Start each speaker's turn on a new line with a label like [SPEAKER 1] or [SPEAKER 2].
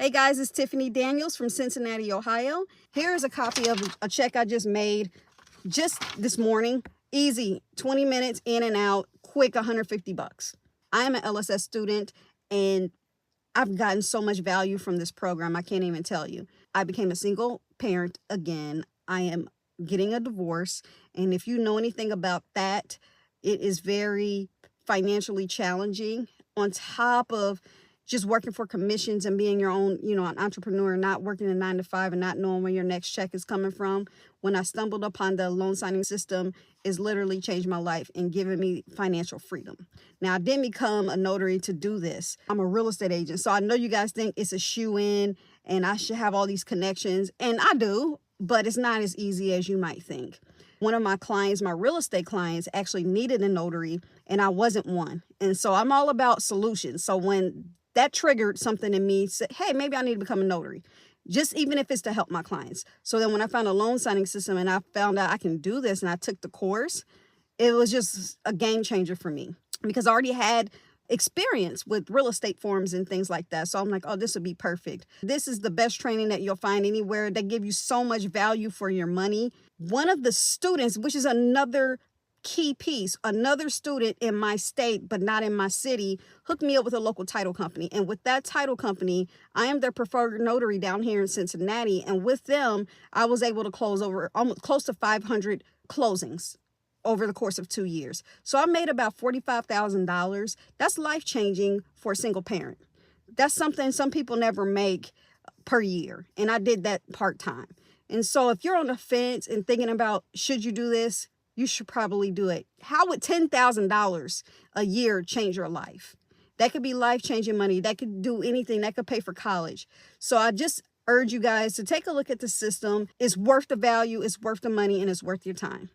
[SPEAKER 1] Hey guys, it's Tiffanie Daniels from Cincinnati, Ohio. Here is a copy of a check I just made just this morning. Easy, 20 minutes in and out, quick, 150 bucks. I am an LSS student and I've gotten so much value from this program, I can't even tell you. I became a single parent again. I am getting a divorce, and if you know anything about that, it is very financially challenging on top of just working for commissions and being your own, an entrepreneur, not working a 9 to 5 and not knowing where your next check is coming from. When I stumbled upon the loan signing system, it's literally changed my life and given me financial freedom. Now, I didn't become a notary to do this. I'm a real estate agent. So I know you guys think it's a shoe-in and I should have all these connections. And I do, but it's not as easy as you might think. One of my clients, my real estate clients, actually needed a notary and I wasn't one. And so I'm all about solutions. So when that triggered something in me, said, hey, maybe I need to become a notary, just even if it's to help my clients. So then when I found a loan signing system and I found out I can do this and I took the course, it was just a game changer for me because I already had experience with real estate forms and things like that. So I'm like, oh, this would be perfect. This is the best training that you'll find anywhere. They give you so much value for your money. One of the students, which is another key piece, another student in my state but not in my city, hooked me up with a local title company, and with that title company I am their preferred notary down here in Cincinnati, and with them I was able to close over almost close to 500 closings over the course of 2 years. So I made about $45,000. That's life-changing for a single parent. That's something some people never make per year, and I did that part-time. And so if you're on the fence and thinking about should you do this, you should probably do it. How would $10,000 a year change your life? That could be life-changing money. That could do anything. That could pay for college. So I just urge you guys to take a look at the system. It's worth the value, it's worth the money, and it's worth your time.